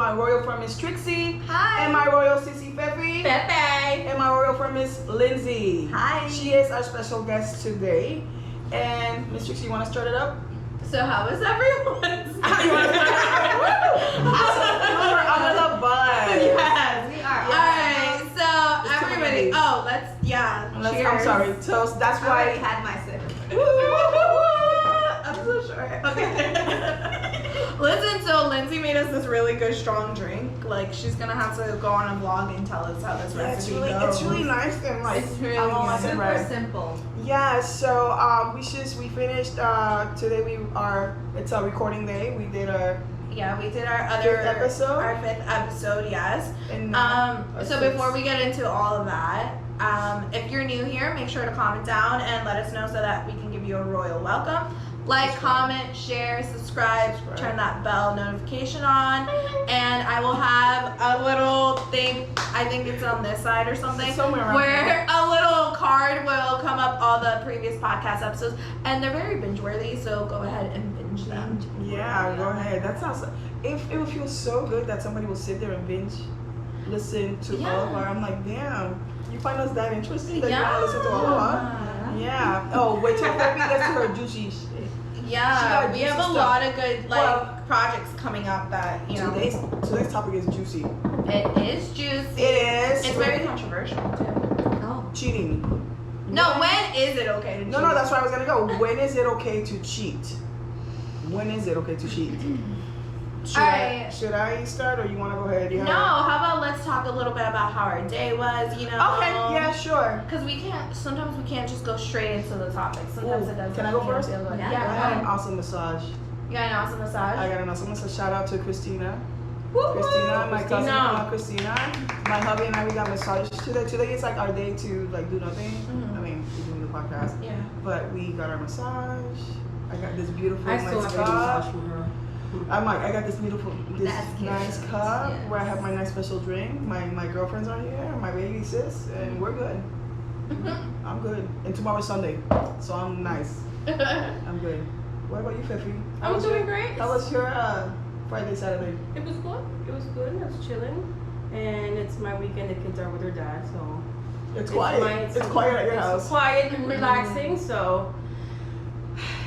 my royal friend Miss Trixie. Hi. And my royal sissy Fefe. Pepe. And my royal friend Miss Lindsay. Hi. She is our special guest today. And Miss Trixie, you want to start it up? So how is everyone's You want to start it up? We're under the bus. Yes, we are. Yes. Alright, so It's everybody, 2 minutes. let's cheers. I'm sorry. Toast. That's I already why. had my sip. I'm so short. Okay. Listen, so Lindsay made us this really good strong drink. Like, she's gonna have to go on a vlog and tell us how this Yeah, recipe goes. it's really nice and like It's really I don't like it super right. simple. Yeah, so we finished today it's a recording day. We did our Yeah, we did our other Fifth episode? Our 5th episode, yes. and So before we get into all of that, if you're new here, make sure to comment down and let us know so that we can give you a royal welcome. Like, comment, share, subscribe, turn that bell notification on, and I will have a little thing, I think it's on this side or something, Somewhere around where a little card will come up all the previous podcast episodes, and they're very binge-worthy, so go ahead and binge them. yeah, go ahead. That sounds. It will feel so good that somebody will sit there and binge listen to all of our. I'm like, damn, you find us that interesting that you want to listen to all of our? Yeah. Oh, wait till Pepe gets to her juicy shit. Yeah, we have a juicy lot of good Well, projects coming up that, you know. Today's topic is juicy. It is juicy. It is. It's very controversial too. Oh. Cheating. No, when is it okay to cheat? No, that's where I was gonna go. When is it okay to cheat? When is it okay to cheat? Should I start, or you want to go ahead? No, how about let's talk a little bit about how our day was, you know? Okay, yeah, sure. Because sometimes we can't just go straight into the topic. Sometimes it does. Can I go first? Feel good. I Yeah, had go an ahead. awesome massage. You got an awesome massage? I got an awesome massage. Shout out to Christina. Woo-hoo! Christina, my cousin, Christina. Christina. My hubby and I, we got massages today. Today is like our day to like do nothing. Mhm. I mean, we're doing the podcast. Yeah. But we got our massage. I got this beautiful I nice still have to cup. massage from her. I'm like, I got this That's nice cute. cup Yes. where I have my nice special drink. My girlfriends are here, my baby sis, and we're good. I'm good. And tomorrow's Sunday, so I'm nice. I'm good. What about you, Fifi? I'm doing great. How was your Friday, Saturday? It was good. It was good. I was chilling. And it's my weekend. The kids are with their dad, so It's quiet. It's quiet at your it's house. quiet and relaxing. So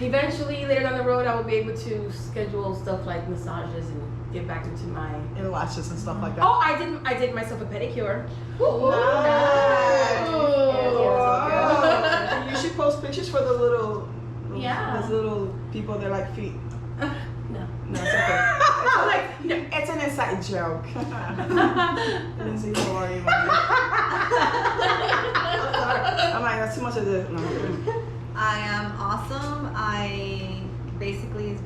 eventually, later down the road, I will be able to schedule stuff like massages and get back into my. And lashes and stuff like that. Oh, I did myself a pedicure. Nice. Yes. You should post pictures for the little, Yeah. those little people that like feet. No. No, it's okay. I'm like, no. It's an inside joke. Lindsay, how are you? I'm like, that's too much of this. No. I am awesome. I basically,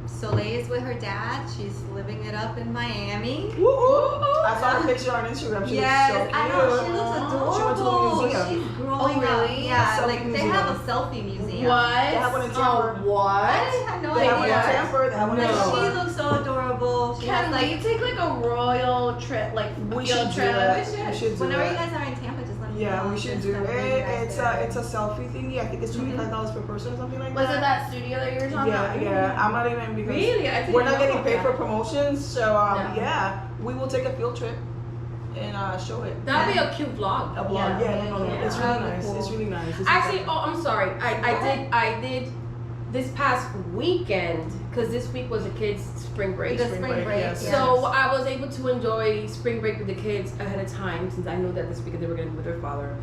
Soleil is with her dad. She's living it up in Miami. Woo-hoo. I saw her picture on Instagram. She Yes, looks so cute. I know. She looks adorable. She went to the museum. She's growing Oh, really? up. Yeah, A like selfie they have a museum. selfie museum. What? They have one in Tampa. what? I had no They have one in idea. Tampa. They have one in Like, Tampa. she looks so adorable. She Can has we take like a royal trip, like We field should do trip? that. We We should do Whenever that. you guys are in Tampa, just let me know. Yeah, we should do Just bring you it. guys It's a selfie thingy. I think it's $25 per person or something like Was that. it that studio that you were talking Yeah, about? yeah. I'm not even because Really? I didn't we're not know getting about paid that. for promotions. So No. yeah, we will take a field trip and show it. That'd be a cute vlog. A blog. Yeah, Yeah, no. yeah. It's really That'd be nice. cool. It's really nice. It's Actually, oh, I'm sorry. I did this past weekend because this week was the kids' spring break. The spring break, yes. yes. So I was able to enjoy spring break with the kids ahead of time since I knew that this weekend they were going to be with their father.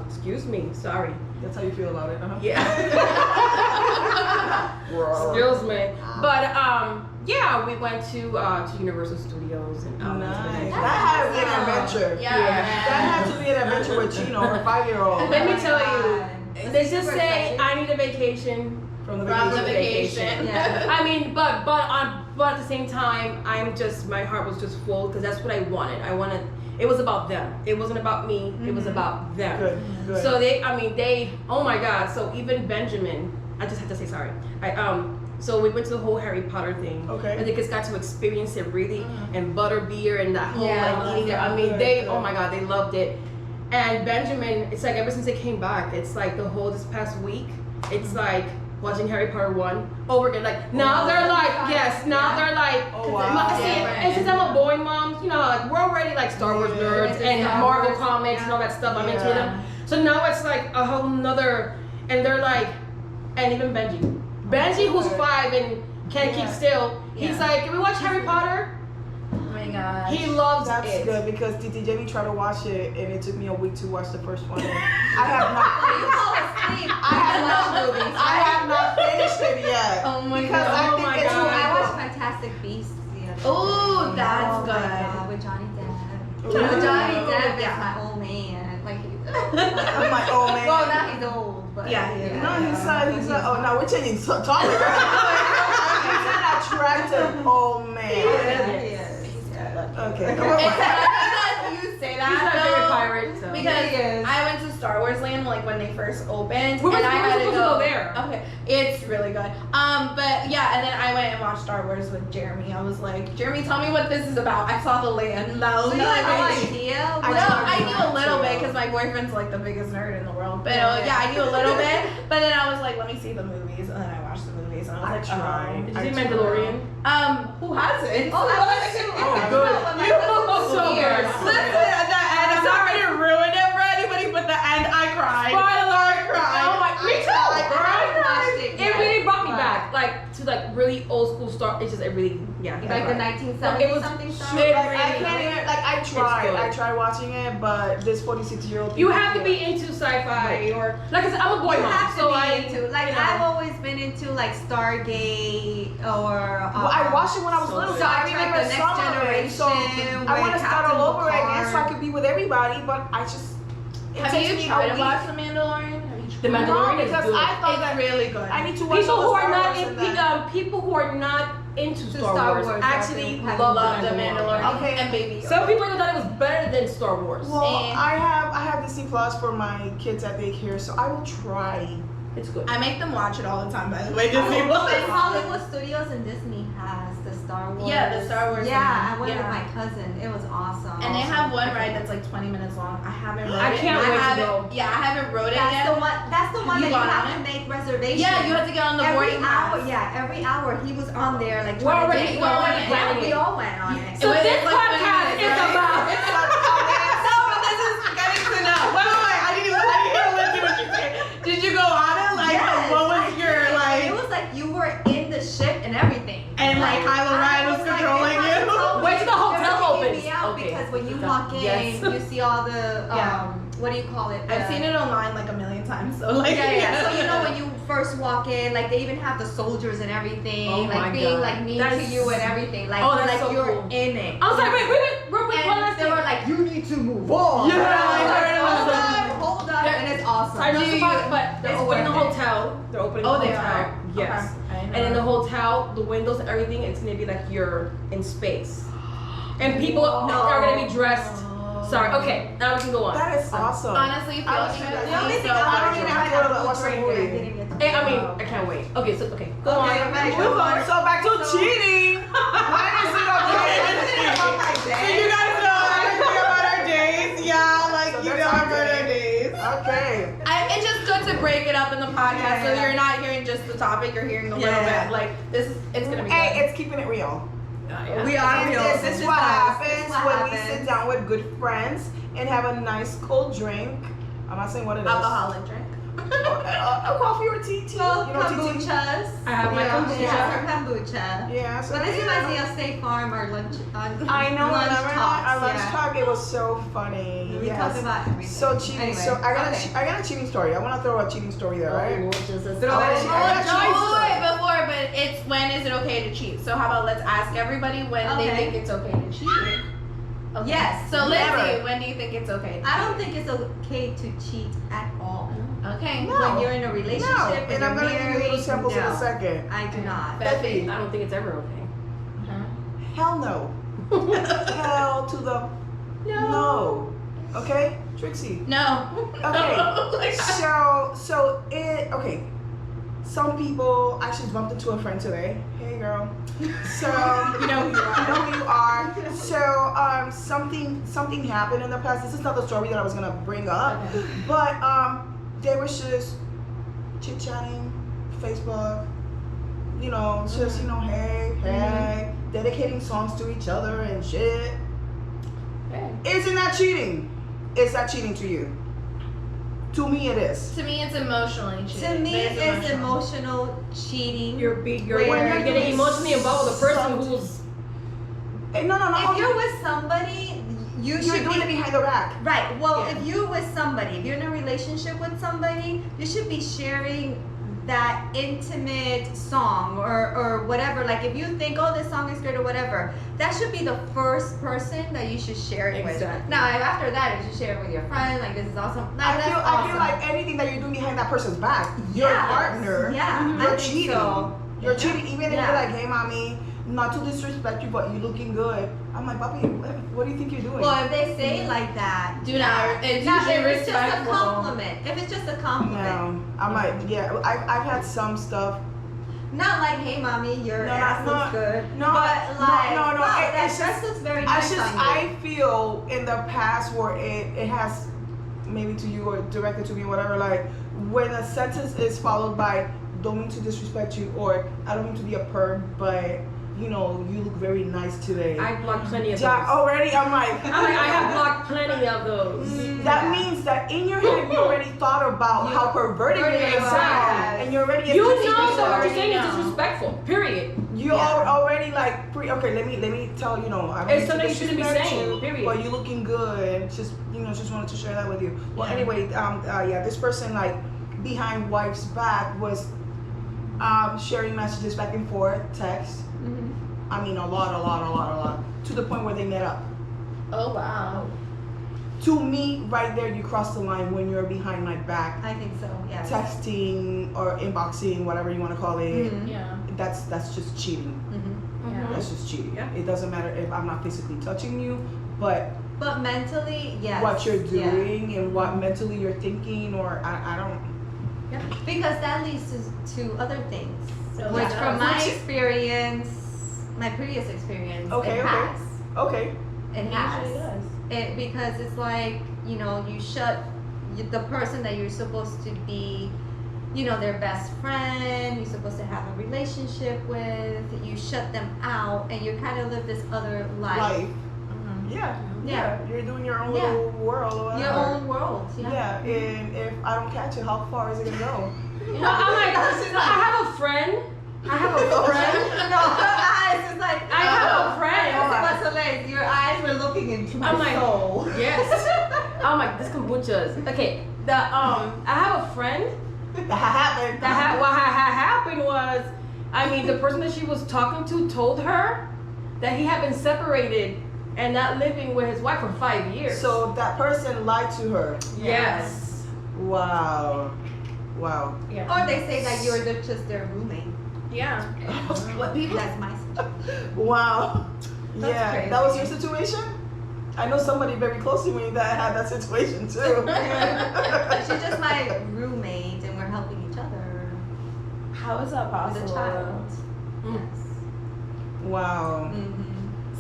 Excuse me, sorry. That's how you feel about it, huh? Yeah. Wow. Excuse me. But yeah, we went to Universal Studios and Nice. That had to be an adventure. Yeah. That had to be an adventure with Chino, her 5-year-old. Let me Oh tell my you, God. they just Super say excited. I need a vacation. From the From the vacation. vacation. Yeah. I mean, but at the same time, my heart was just full because that's what I wanted. It was about them. It wasn't about me. It was about them. Good, good. So oh my God. So even Benjamin, I just have to say sorry. So we went to the whole Harry Potter thing. Okay. And the kids got to experience it really, and butterbeer and that whole Yeah, like eating it. I mean, good, oh my God, they loved it. And Benjamin, it's like ever since they came back, it's like this past week, it's like watching Harry Potter 1 over again. Like now they're like, yes, now they're like, Oh, wow. see, and since I'm a boy mom, you know, like we're already like Star Wars nerds and Marvel comics and all that stuff. I'm into them. So now it's like a whole nother, and they're like, and even Benji, who's 5 and can't keep still. He's like, can we watch Harry Potter? Oh my gosh. He loves That's it. good because Titi Jamie tried to watch it and it took me a week to watch the first one. And I have not. You fall asleep. I have not finished it yet. Oh my because God. I Oh think my it's God. I watched too Fantastic Beasts the other day. Ooh, that's Oh my good. God, with Johnny Depp. Ooh. Johnny Depp is Yeah. my old man. Like, I'm like, oh man. well, now he's old, but Yeah, he is. No, he's like, oh no, we're changing topic. He's an attractive old man. he is. Okay. It's funny that you say He's my that favorite though, pirate. So. because He is. I went to Star Wars Land like when they first opened, We were and I had supposed to go there. Okay, it's really good. But yeah, and then I went and watched Star Wars with Jeremy. I was like, Jeremy, tell me what this is about. I saw the land. And that was So you had no amazing. idea? I No, tried I knew a not little to. bit because my boyfriend's like the biggest nerd in the world. But Yeah. yeah, I knew a little bit. But then I was like, let me see the movies, and then I watched the movies, and I was I like, tried. Did you see Mandalorian? Who hasn't? Oh, I was too. Oh, I good. know, but my You cousin was so weird. good. Listen, at the end, I'm sorry to ruin it for anybody, but the end, I cried. Spoiler! I cried. Oh my, me too, I girl. haven't watched it It yet, really brought me but- back, like to like really old school Star. It's just it really, yeah. Like the right. 1970 It was something Star shit. Wars. Like, I can't even, like, I tried. good. I tried watching it, but this 46-year-old. You have to be into sci-fi or like I said, I'm a boy You mom, have to so be I into, like, you know. I've always been into like Stargate or Well, I watched it when I was So little, so good. I Star Trek: remember The some Next of it. So Generation I want to with start Captain all over again so I Picard. could be with everybody, but I just. It Have takes you me tried a to week. watch The Mandalorian? The Mandalorian No, is because good. I thought It's that really good. I need to watch People all who the are Star not Wars in, and that. people who are not into To Star, Star Wars, Wars, actually have love Love the The Mandalorian. Okay. And Baby Yoda. Some people even thought it was better than Star Wars. Well, And- I have Disney Plus for my kids at daycare, so I will try. It's good. I make them watch it all the time, by the way. Oh, Disney and Plus. Hollywood Studios and Disney has the Star Wars. Yeah, the Star Wars Yeah, one. I went Yeah. with my cousin. It was awesome. And they have one ride that's like 20 minutes long. I haven't rode I it. can't wait to haven't- go. Yeah, I haven't rode it That's yet. the one. That's the one You that you gone have on to it? make reservations. Yeah, you have to get on the every boarding hour. pass. Yeah, every hour he was on there like. We're trying to already get- going on it. Yeah, we all went on it. So It was this like 20 podcast minutes, is right? about. No, but this is getting to know. Wait. I didn't even listen to what you said. Did you go on it? Like, Yes, what was I your, did. like. It was like you were in the ship and everything. And, like, Kylo Ren was controlling you? Wait till the hotel They were taking opens. me out Okay. because when you Stop. walk in, Yes. you see all the Yeah. what do you call it? I've seen it online like a million times, so like. Yeah. So you know when you first walk in, like they even have the soldiers and everything, Oh like my being God. like mean That to is- you and everything, like Oh, that's like so you're cool. in it. I was like, wait, real quick, one And last they thing. were like, you need to move on. Yeah, And I I was heard it was like, the- hold up, and it's awesome. I know Do it's you- about, but they're it's opening the worth it. hotel. They're opening Oh, the they hotel. are? Yes. Okay. I didn't And in know the hotel, the windows and everything, it's gonna be like you're in space. And people are gonna be dressed. Sorry. Okay, now we can go on. That is awesome. Honestly, I field don't trip. think The only is thing so I don't don't even even have have to to watch the drink. movie. I didn't get to. Hey, I mean, I can't wait. Okay, so okay, go on. Okay, okay. Move on. So back to cheating. Why is it okay? So you guys know everything about our days. Yeah, like So you that's know our about our days. Okay. It's just good to break it up in the podcast, so Yeah. you're not hearing just the topic, you're hearing a little Yeah. bit. Like it's gonna be. Hey, good. it's keeping it real. Yeah. We are And real. this is what happens This is what when we happens. sit down with good friends and have a nice cold drink. I'm not saying what it is. Alcoholic drink. A coffee or tea. Well, You know tea. kombuchas. I have my kombucha. She has her kombucha. Yeah. So But this you reminds know. me of State Farm or lunch. I know. Lunch Remember talks, our lunch yeah. talk? It was so funny. We Yes. talk about everything. So cheating. Anyway, So I got okay. I got a cheating story. I want to throw a cheating story there, right? Lord Jesus. Throw it in. I got a cheating story. Wait, before, but it's when is it okay to cheat? So how about let's ask everybody when they Okay. think it's okay to cheat? Okay. Yes, So never. Lindsay, when do you think it's okay? To I don't cheat? think it's okay to cheat at all. Okay. No. When you're in a relationship, No. when And I'm you're gonna give you little married, samples in no. a second. I do not. Becky. I don't think it's ever okay. Hell no. Hell to the no. Okay, Trixie. No. Okay. So it okay. Some people I actually bumped into a friend today. Hey girl. So You know who you are. I know who you are. So something happened in the past. This is not the story that I was gonna bring up, Okay. but they were just chit chatting, Facebook, you know, just, you know, hey, dedicating songs to each other and shit. Hey. Isn't that cheating? Is that cheating to you? To me, it is. To me, it's emotionally cheating. To me, It is it's emotional cheating. You're When getting doing emotionally involved with a person something- who's No. If you're with somebody, you're should doing be it behind the rack. right. Well, Yeah. if you're with somebody, if you're in a relationship with somebody, you should be sharing that intimate song or whatever. Like if you think, oh, this song is great or whatever, that should be the first person that you should share it with. Exactly. Now, after that, you should share it with your friend. Like this is awesome. I That's feel awesome. like anything that you're doing behind that person's back, your Yes. partner, Yeah, I you're think cheating. so. You're Yeah. cheating, even if Yeah. you're like, hey, mommy, not to disrespect you, but you looking good. I'm like, papi, what do you think you're doing? Well, if they say it like that, Do not. It's now, usually if it's just a respectful. compliment. If it's just a compliment, No, I'm like, yeah, I've had some stuff. not like, hey, mommy, your No, ass no, looks good. no, but like, no, wow, it- that it's dress just- looks very nice on you. I feel in the past where it has, maybe to you or directed to me, whatever, like, when a sentence is followed by, don't mean to disrespect you, or I don't mean to be a perv, but, you know, you look very nice today. I blocked plenty of those. Yeah, already, I'm like, I have blocked plenty of those. that Yeah. means that in your head you already thought about how perverted you're gonna Exactly. sound, and you're already You thinking know that what yourself. you're saying is know. disrespectful. Period. You Yeah. are already like okay. Let me tell you know. I don't It's mean to something you shouldn't be disrespect saying, you, period. But you looking good. Just just wanted to share that with you. Well, Yeah. anyway, yeah, this person like behind wife's back was sharing messages back and forth, text. Mhm. I mean, a lot, to the point where they met up. Oh wow. To me, right there, you cross the line when you're behind my back, I think so. Yeah. texting or inboxing, whatever you want to call it. Mhm. Yeah. That's just cheating. Mhm. Yeah. That's just cheating. Yeah. It doesn't matter if I'm not physically touching you, but But mentally, yes. what you're Yeah. doing and what mentally you're thinking, or I don't. Because that leads to other things. So Which, that from does. my Which- experience, my previous experience, Okay, it okay. has. Okay. It It has. usually does. It because it's like you shut the person that you're supposed to be, their best friend. You're supposed to have a relationship with. You shut them out, and you kind of live this other life. Mhm. Yeah. Yeah. You're doing your own Yeah. little world or whatever. Your own world. Yeah. And if I don't catch it, how far is it gonna go? No, I'm like, I have a friend. I have a friend. No, her eyes is like. I have a friend. Friend. Your eyes were looking into my I'm like, soul. yes. I'm like, this kombucha's okay. I have a friend That happened. what happened was, I mean, the person that she was talking to told her that he had been separated and not living with his wife for 5 years. So that person lied to her. yes. Wow. Wow. Yeah. Or they say that you're just their roommate. Yeah. What people? That's my. Wow. That's Yeah. crazy. That was your situation? I know somebody very close to me that had that situation too. She's just my roommate, and we're helping each other How is that with possible? a child. Mm. Yes. Wow. Mm-hmm.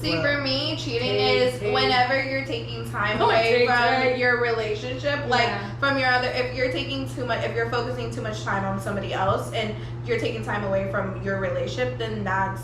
See, Well, for me, cheating take- is take- whenever you're taking time Oh, away take- from take. your relationship, like Yeah. from your other. If you're taking too much, if you're focusing too much time on somebody else, and you're taking time away from your relationship, then that's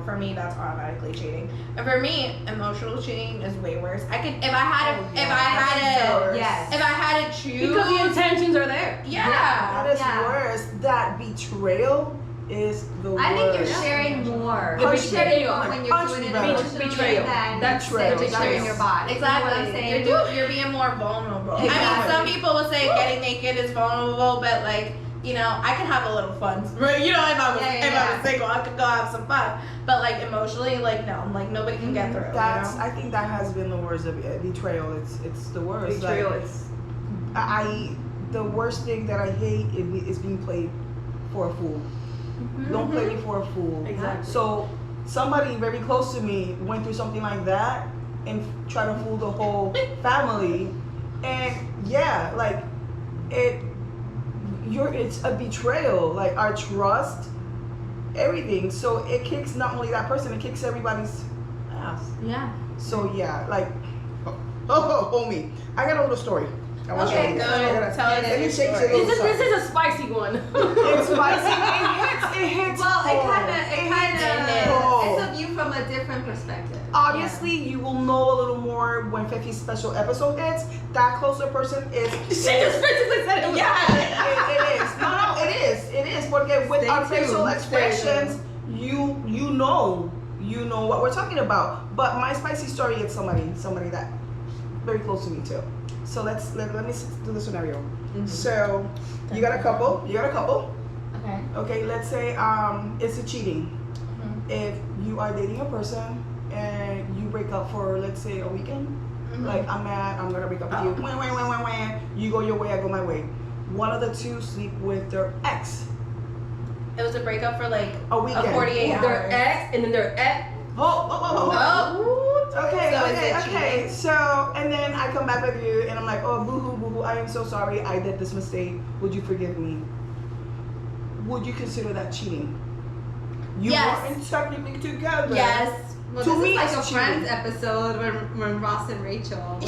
for me, that's automatically cheating. And for me, emotional cheating is way worse. I could, if I had to, Oh, if yeah. I had to, Yes. if I had to choose, Because the intentions are there. yeah. That is Yeah. worse. That betrayal is the worst. I think you're sharing more. The You're betrayal. sharing more when you're Punch doing me it better. emotionally Betrayal. than That's betrayal. just sharing your body. You know what I'm Exactly. saying? You're being more vulnerable. I mean, Exactly. some people will say getting naked is vulnerable, but like, I could have a little fun. Right? If I was Yeah, if yeah, I was single, I could go have some fun. But like emotionally, like no, like nobody can get through. That's. I think that has been the worst of it. Betrayal. It's the worst. Betrayal Like, is. the worst thing that I hate is being played for a fool. Don't play me for a fool. Exactly. So somebody very close to me went through something like that and tried to fool the whole family, and yeah, like it's a betrayal, like our trust, everything. So it kicks not only that person, it kicks everybody's ass. Yeah. So yeah, like, oh homie, I got a little story. I want Okay, you to go. gotta- Tell us Let me your shake story. your This little is a spicy one. It's spicy. It hits. Well, it hard. kind hard. of, it's a view from a different perspective. Obviously, you will know a little more when Fifi's special episode hits. That closer person is. She just physically said it was It is. No, it is. It is. Porque with Stay our tuned. facial Stay expressions, you know what we're talking about. But my spicy story is somebody that very close to me too. So let me do the scenario. Mm-hmm. So you got a couple. Okay. Okay, let's say it's a cheating. If you are dating a person and you break up for, let's say, a weekend, like I'm mad, I'm gonna break up with you. Wah. You go your way, I go my way. One of the two sleep with their ex. It was a breakup for like A weekend. 48 hours. Their ex, and then their ex. Okay, So is it okay. cheating? So, and then I come back with you and I'm like, oh, boo-hoo, I am so sorry, I did this mistake. Would you forgive me? Would you consider that cheating? You Yes. weren't technically together. Yes. Well, To this me, is like it's a cheating. Friends episode when Ross and Rachel.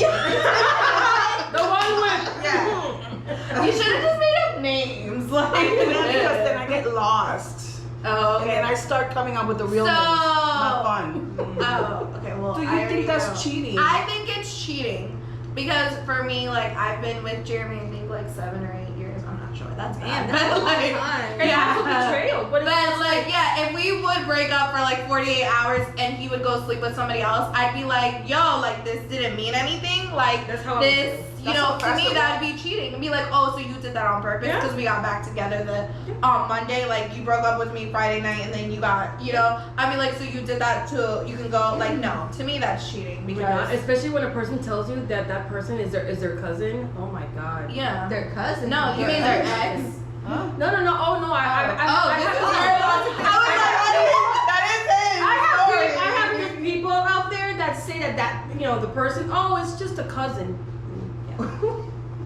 The one with. Yeah. You should have just made up names. Like, Because then I get lost. Oh, And okay. then I start coming up with the real So- names. Not fun. Oh, okay. Well, Do you I already think that's know. cheating? I think it's cheating because for me, like I've been with Jeremy, I think like 7 or 8 years. I'm not sure. That's Man, bad. that's a But, long like, time. And Yeah. also betrayal. But But like, yeah, if we would break up for like 48 hours and he would go sleep with somebody else, I'd be like, yo, like this didn't mean anything. Like That's how I would this, feel. you That's know, how to fast me it that'd be cheating. And be like, oh, so you did that on purpose Yeah. because we got back together on Monday. Like you broke up with me Friday night and then you got, you know, I mean like, so you did that too. You can go like, no, to me that's cheating because especially when a person tells you that that person is their cousin. Oh my god. yeah. Their cousin. No, you mean their ex? Huh? No. Oh no. I this have- is I very have- logical. I was like, That is it. I have people out there that say that you know the person. Oh, it's just a cousin.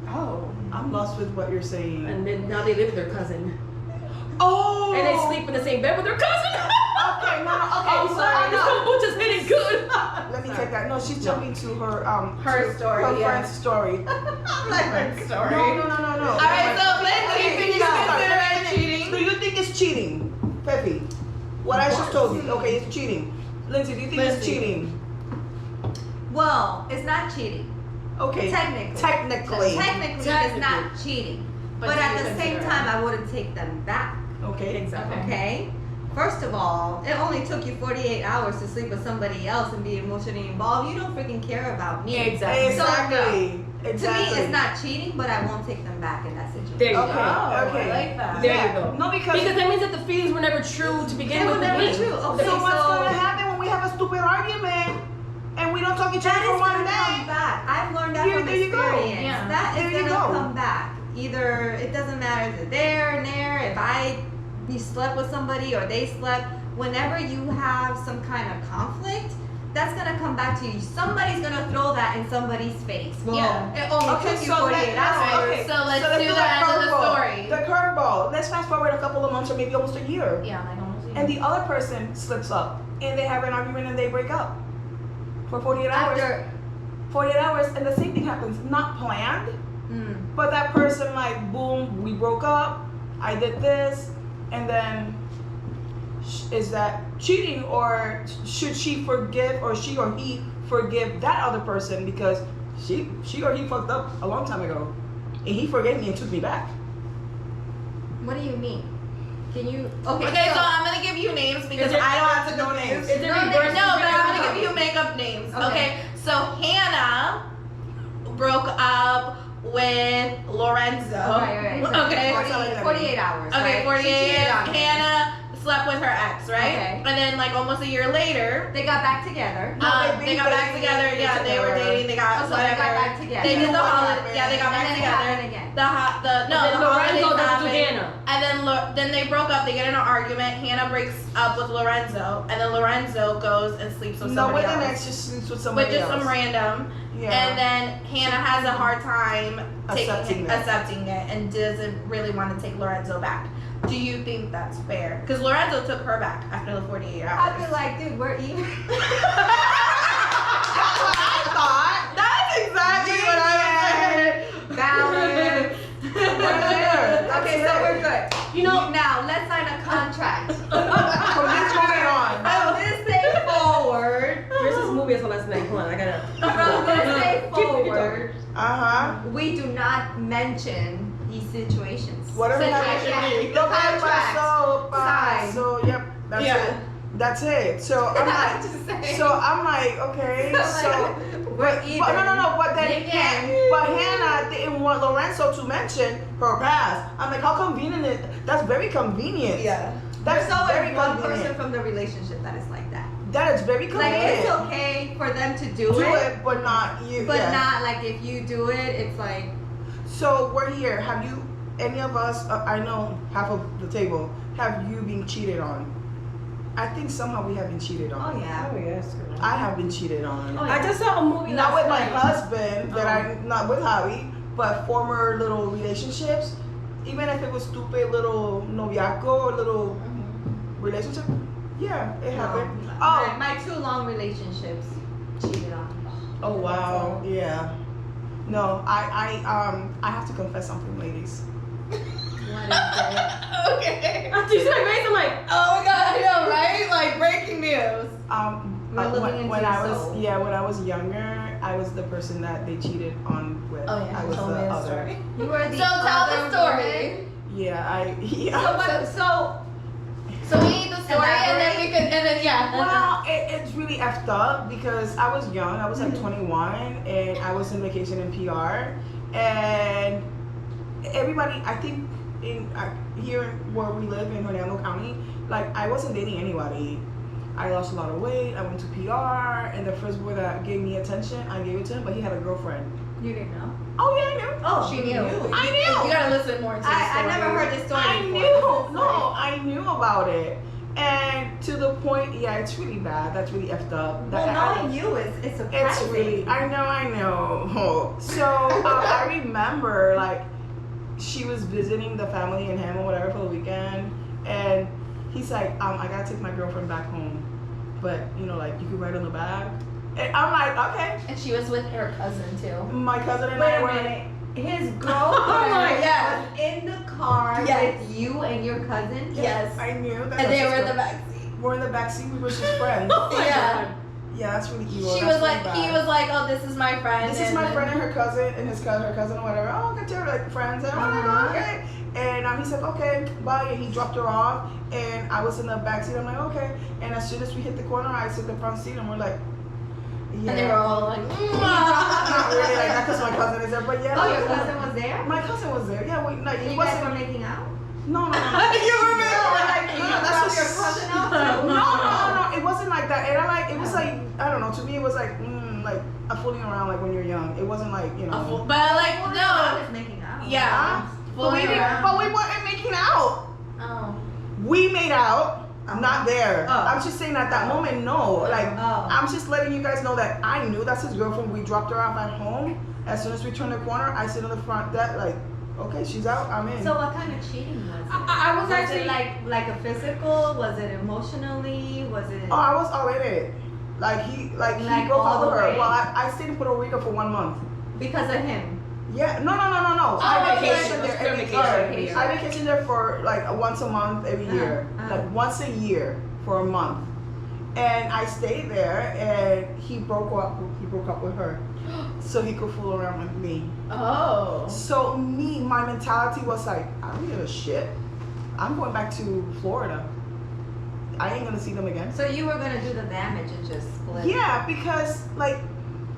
Oh, I'm lost with what you're saying. And then now they live with their cousin. Oh. And they sleep in the same bed with their cousin. Okay, no. Okay, I'm so sorry, this kombucha's hitting good. let me take that. No, she's jumping to her Her story, her yeah. friend's story. I'm like, her story. No. All right, so Lindsay, can you consider it cheating? Do you think it's cheating, Pepe? What I just told you. Okay, it's cheating. Lindsay, do you think it's Lindsay. cheating? Well, it's not cheating. Okay. Technically. Technically. It's not cheating. But do at you the same consider time, I wouldn't take them back. Okay. Exactly. Okay? First of all, it only took you 48 hours to sleep with somebody else and be emotionally involved. You don't freaking care about me. Yeah, exactly. Exactly. To me, it's not cheating, but I won't take them back in that situation. There you Okay. go. Okay. I like that. There Yeah. you go. No, because that means that the feelings were never true to begin They with. were never me. true. Okay, so what's so- gonna happen when we have a stupid argument and we don't talk each other That for is one gonna come day? back. I've learned that Here- from there you go. experience. Yeah. That There is you gonna go. come back. Either it doesn't matter if they're there, if you slept with somebody or they slept. Whenever you have some kind of conflict, that's gonna come back to you. Somebody's gonna throw that in somebody's face. Well, Yeah. it only Okay, took you so 48 hours. okay. So let's do do the end of the curveball. story. The curveball. Let's fast forward a couple of months or maybe almost a year. Yeah, like almost. And the other person slips up and they have an argument and they break up for 48 hours. After, 48 hours and the same thing happens. Not planned, but that person like boom, we broke up, I did this, and then is that cheating or should she forgive or she or he forgive that other person because she or he fucked up a long time ago and he forgave me and took me back? what do you mean? Can you? Okay, so I'm gonna give you names because Is it- I don't have to know names. Is it No, reverse? No, but I'm gonna give you makeup names. Okay. Okay, so Hannah broke up with Lorenzo. Right. So Okay. 48 hours. Okay, right? 48. She cheated on him. Hannah slept with her ex, right? Okay. And then like almost a year later, They got back together. No, they got back together. Yeah, they were dating. They got Oh, so they whatever. got back together. They did the What holiday. happened? Yeah, they got And back then it together. happened again. The Then holidays Lorenzo does it to happened. Hannah. And then they broke up. They get in an argument. Hannah breaks up with Lorenzo, and then Lorenzo goes and sleeps with No, somebody with an else. ex just sleeps with somebody With just else. some random. Yeah. And then Hannah has a hard time Accepting accepting that. it and doesn't really want to take Lorenzo back. Do you think that's fair? Because Lorenzo took her back after the 48 hours. I'd be like, dude, we're even. That's exactly what I was saying. not mention these situations. Whatever Situation. happened. The Look at my contract. soap. Sign. So yep, that's Yeah. it. That's it. So I'm like, Just saying. so I'm like, okay, so. we're But no, but then Again. but Hannah didn't want Lorenzo to mention her past. I'm like, how convenient is that's very convenient. Yeah. That's There's always very one person convenient. from the relationship that is like that. That is very Like convenient. it's okay for them to do Do it, it, but not you. but yeah. not like if you do it, it's like So we're here. Have you, any of us? I know half of the table. Have you been cheated on? I think somehow we have been cheated on. oh yeah. Oh yes. girl. I have been cheated on. Oh, I just saw a movie Not last with my night. husband, that Oh. I'm not with Javi, but former little relationships. Even if it was stupid little noviazgo or little relationship, yeah, it happened. My, Oh, my 2 long relationships cheated on. oh wow, yeah. No, I have to confess something, ladies. What is it? Okay. After you said my face, I'm like, Oh my god, I know, right? Like breaking news. We're looking into when your I was soul. when I was younger, I was the person that they cheated on with. Oh yeah, I was tell the me the other. story. You were the So tell the other story. woman? Yeah, So we need the story and then we could and then yeah. Well, it's really effed up because I was young. I was like 21 and I was in vacation in PR. And everybody, I think here where we live in Hernando County, like I wasn't dating anybody. I lost a lot of weight. I went to PR and the first boy that gave me attention, I gave it to him, but he had a girlfriend. You didn't know. Oh yeah, I knew. Oh, She knew. I knew. You gotta listen more to the story. I never heard this story I before. knew. This is No, I knew about it. And to the point, yeah, it's really bad. That's really effed up. Well, That- knowing you is it's surprising. It's really, I know. So I remember like she was visiting the family in Hammond, whatever, for the weekend, and he's like, I gotta take my girlfriend back home, but like you could ride on the back. And I'm like, okay. And she was with her cousin too. My cousin and Wait I a were. minute. His Oh girlfriend my God. was in the car Yes. with you and your cousin. Yes. I knew that. And they that's were in just the backseat. We're in the backseat. We were just friends. Yeah. Yeah, that's really evil. She That's was like, really he bad. was like, oh, this is my friend. This is my friend and her cousin and her cousin or whatever. Oh, okay, they're like friends. And I'm like, okay. And he said, okay, bye. And he dropped her off. And I was in the back seat. I'm like, okay. And as soon as we hit the corner, I took the front seat and we're like, yeah. And they were all like, Not really like that because my cousin is there. But yeah. Oh, your cousin was there? My cousin was there. Yeah, we, like, And it you guys wasn't. were making out? No. You remember? Like, you No, that's brought just- your cousin out too? No, it wasn't like that. And I like, it was like, I don't know, to me it was like a fooling around like when you're young. It wasn't like, But like, I no. was making out. Yeah. But we weren't making out. Oh. We made out. Not there. Oh. I'm just saying at that moment, no. Like, Oh. I'm just letting you guys know that I knew that's his girlfriend. We dropped her off at home. As soon as we turned the corner, I sit on the front deck like, okay, she's out, I'm in. So what kind of cheating was it? I was actually- it like a physical? Was it emotionally? Was it? Oh, I was all in it. Like he Like broke all up with the her. way? Well, I stayed in Puerto Rico for 1 month. Because of him. Yeah, no. Oh, I vacation. vacationed there Let's go every vacation. year. I vacationed there for like once a month every year, like once a year for a month, and I stayed there. And he broke up with her, so he could fool around with me. Oh. So my mentality was like, I don't give a shit. I'm going back to Florida. I ain't gonna see them again. So you were gonna do the damage and just split. Yeah, because like,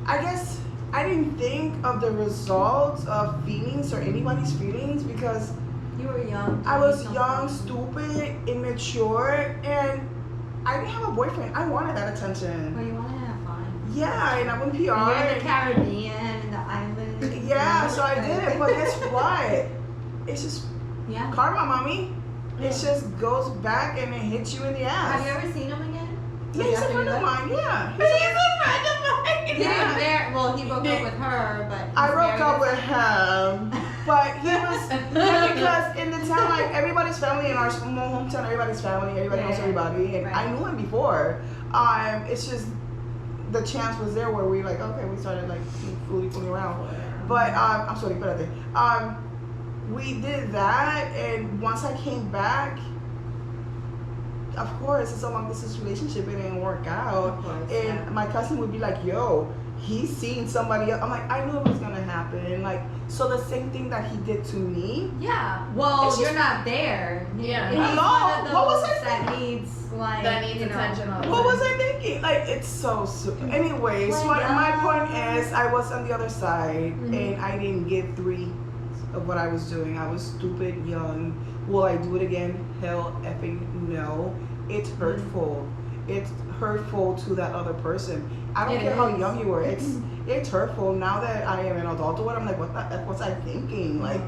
I guess I didn't think of the results of feelings or anybody's feelings because You were young. I was young, stupid, immature, and I didn't have a boyfriend. I wanted that attention. Well, you wanted to have fun. Yeah, and I went PR. And you're in the and- Caribbean, in the island. yeah, so I did it. But guess what? It's just Yeah. karma, mommy. It just goes back and it hits you in the ass. Have you ever seen him again? Yeah, he's a friend of mine. Yeah. He's a friend of mine. He didn't marry. Well, he broke up with her, but he's I broke married up with- with him, but he was because in the town, like everybody's family in our small hometown, everybody's family, everybody knows Yeah. everybody, and Right. I knew him before. It's just the chance was there where we like, okay, we started like fooling around. But I'm sorry, espérate. We did that, and once I came back, of course, it's a long distance relationship. It didn't work out, Of course, and yeah. my cousin would be like, "Yo, he's seeing somebody else. I'm like, I knew it was gonna happen. Like, so the same thing that he did to me. Yeah. Well, It's you're just- not there. Yeah. He's Hello? one of What was those I that needs like That needs you know, attention all the What time. was I thinking? Like, it's so. Anyways, Like, my point is, I was on the other side, Mhm. and I didn't give 3 of what I was doing. I was stupid, young. Will I do it again? Hell effing no. It's hurtful. It's hurtful to that other person. I don't It care how is. young you were. It's hurtful. Now that I am an adult or what, I'm like, what the F was I thinking? Like,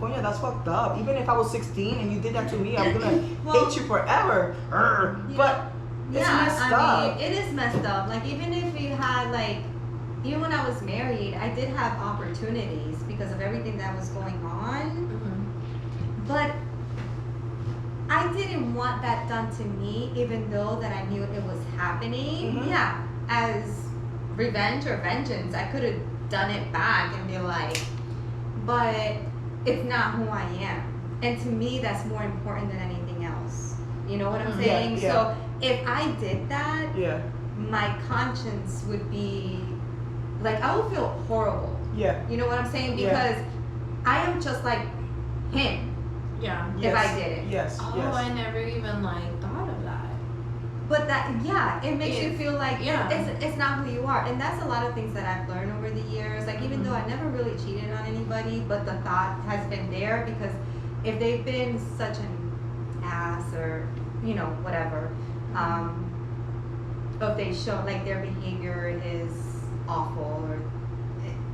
Konya, that's fucked up. Even if I was 16 and you did that to me, I'm gonna Well, hate you forever. Yeah. But it's messed I up. mean, it is messed up. Like even if you had like, even when I was married, I did have opportunities because of everything that was going on. But I didn't want that done to me, even though that I knew it was happening. Mhm. Yeah, as revenge or vengeance, I could have done it back and be like, but it's not who I am. And to me, that's more important than anything else. You know what I'm Mhm. Yeah, saying? yeah. So if I did that, Yeah, my conscience would be like, I would feel horrible. yeah. You know what I'm saying? Yeah. Because I am just like him Yeah. if Yes. I did it. Yes, Oh, yes. I never even like thought of that. But that, yeah, it makes you It- feel like yeah. it's not who you are. And that's a lot of things that I've learned over the years. Like, even though I never really cheated on anybody, but the thought has been there because if they've been such an ass or, you know, whatever, if they show like their behavior is awful or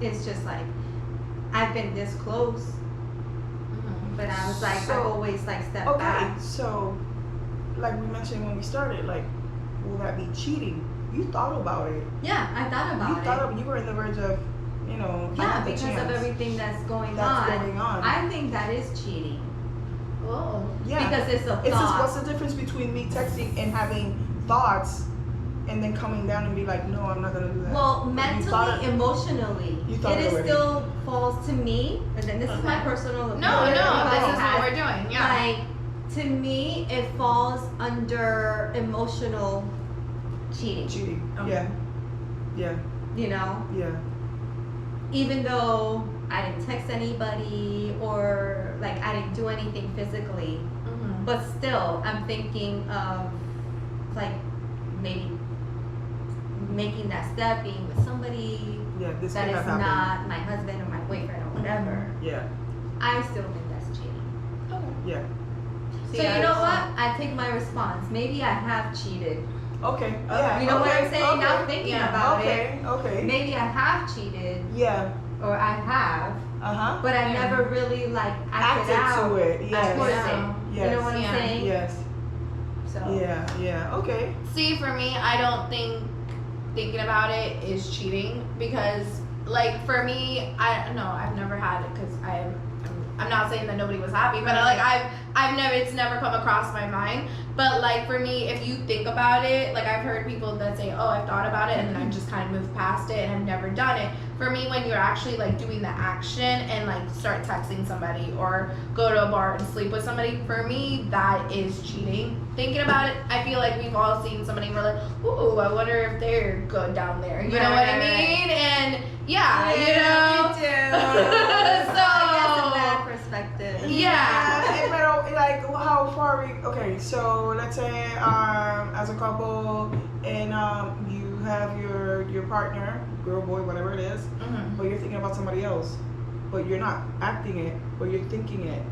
it's just like, I've been this close, but I was like, So- I've always like stepped Okay, back. so like we mentioned when we started, like, will that be cheating? You thought about it. Yeah, I thought about You it. thought you were in the verge of, you know, I Yeah, have the because of chance. everything that's going That's on. going on. I think that is cheating. Whoa. Yeah. Because it's a It's just thought. what's the difference between me texting and having thoughts and then coming down and be like, no, I'm not gonna do that. Well, You mentally, thought it- emotionally, You thought it it is already. still falls to me. And then this is my Okay. personal opinion. No, Everybody this is has- what we're doing. Yeah. Like, to me, it falls under emotional cheating. cheating. Okay. Yeah. Yeah. You know, Yeah. even though I didn't text anybody or like I didn't do anything physically, but still, I'm thinking of like maybe making that step, being with somebody Yeah. This that could is have happened. not my husband or my boyfriend or whatever. Yeah. I still think that's cheating. Yeah. So you know what? I take my response. Maybe I have cheated. Okay. Yeah. You know what okay, I'm saying? Okay. Now thinking Yeah. about it, Okay. Okay. maybe I have cheated Yeah. or I have, Uh huh. but I Yeah. never really like acted Acted out to it. Yes. towards Yeah. it. Yes. You know what I'm Yeah. saying? Yes. So Yeah. Yeah. Okay. See, for me, I don't think thinking about it is cheating because, like, for me, I've never had it because I'm not saying that nobody was happy, but like it's never come across my mind. But like for me, if you think about it, like I've heard people that say, oh, I've thought about it and then I've just kind of moved past it and I've never done it. For me, when you're actually like doing the action and like start texting somebody or go to a bar and sleep with somebody, for me, that is cheating. Thinking about it, I feel like we've all seen somebody and we're like, ooh, I wonder if they're good down there. You know what I mean? And yeah, you know. So I guess in So that perspective. yeah. Pero like how far we okay, so let's say as a couple and you have your partner, girl, boy, whatever it is, Mhm. but you're thinking about somebody else. But you're not acting it, but you're thinking it.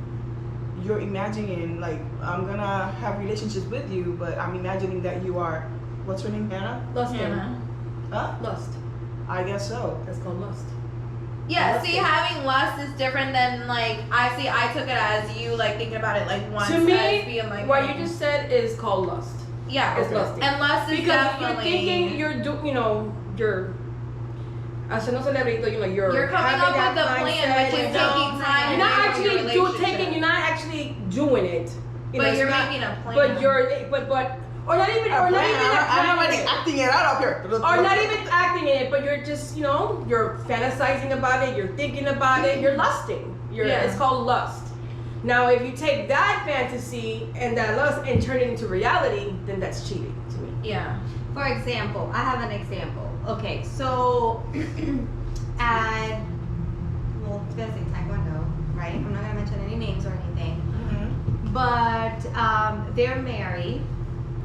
You're imagining like I'm gonna have relationships with you, but I'm imagining that you are what's her name, Hannah? Lust. Hannah. Huh? Lust. I guess so. That's called lust. Yeah, see, having lust is different than like I took it as you like thinking about it like once To me, as being like what you just said is called lust. yeah, It's lusting. and lust is Because definitely you're thinking, you're as a no celebrito, you're coming up with a plan, which is taking time. You're not and actually building a relationship. you're not actually doing it. But it's you're not- making a plan. But or not even I'm planning already it. acting it out up here. Or not even acting in it, but you're just, you're fantasizing about it, you're thinking about it, you're lusting. Yeah. It's called lust. Now, if you take that fantasy and that lust and turn it into reality, then that's cheating to me. Yeah. For example, I have an example. okay, so at, well, it's gonna say Taekwondo, right? I'm not gonna mention any names or anything. Mm-hmm. But they're married,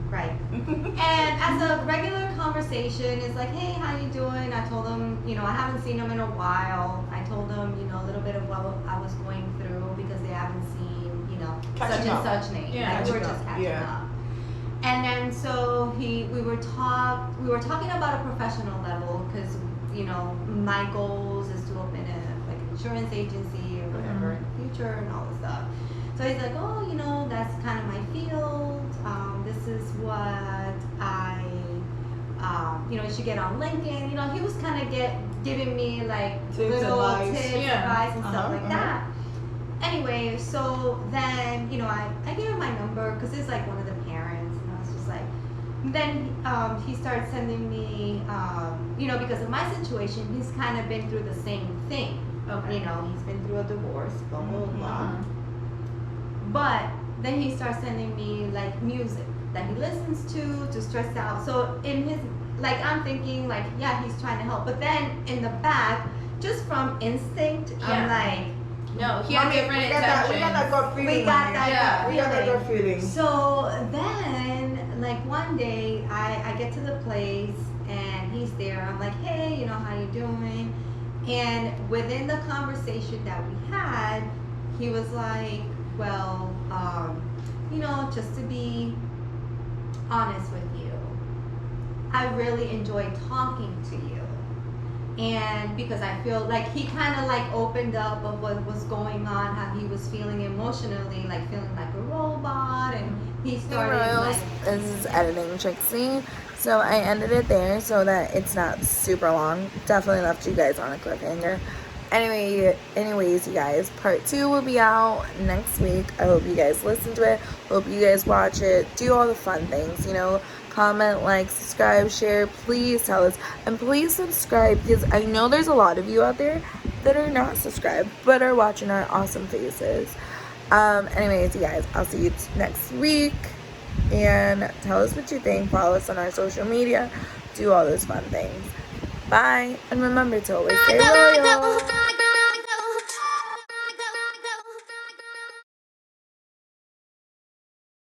right? And as a regular conversation, it's like, hey, how you doing? I told them, you know, I haven't seen them in a while. I told them, you know, a little bit of what I was going through because they haven't seen, you know, Catching such up. and such name. Yeah, Like, we were catching just up. catching Yeah. up. And then so we were talking about a professional level because, you know, my goals is to open a like an insurance agency or whatever in the future and all this stuff. So he's like, oh, you know, that's kind of my field. This is what I, you know, you should get on LinkedIn. You know, he was kind of giving me like Tips, little advice. tips, Yeah. advice, and stuff like Uh-huh. that. Anyway, so then, you know, I gave him my number because it's like one of the parents, and I was just like, then he started sending me, you know, because of my situation, he's kind of been through the same thing. Okay. You know, he's been through a divorce, blah, blah, blah. Mhm. But then he starts sending me like music that he listens to stress out. So in his, like, I'm thinking like, yeah, he's trying to help. But then in the back, just from instinct, I'm like, No, he had Mommy, different we got that intentions. gut feeling. we got honey. that Yeah, We got that feeling. gut feeling. So then, like one day, I get to the place and he's there. I'm like, hey, you know, how you doing? And within the conversation that we had, he was like, well, you know, just to be honest with you, I really enjoy talking to you. And because I feel like he kind of like opened up of what was going on, how he was feeling emotionally, like feeling like a robot, and he Hey started Royals, like, this is editing Trixie. So I ended it there so that it's not super long. Definitely left you guys on a cliffhanger. Anyways, you guys, part 2 will be out next week. I hope you guys listen to it. Hope you guys watch it. Do all the fun things, you know. Comment, like, subscribe, share. Please tell us. And please subscribe because I know there's a lot of you out there that are not subscribed but are watching our awesome faces. Anyways, you guys, I'll see you next week. And tell us what you think. Follow us on our social media. Do all those fun things. Bye. And remember to always stay loyal.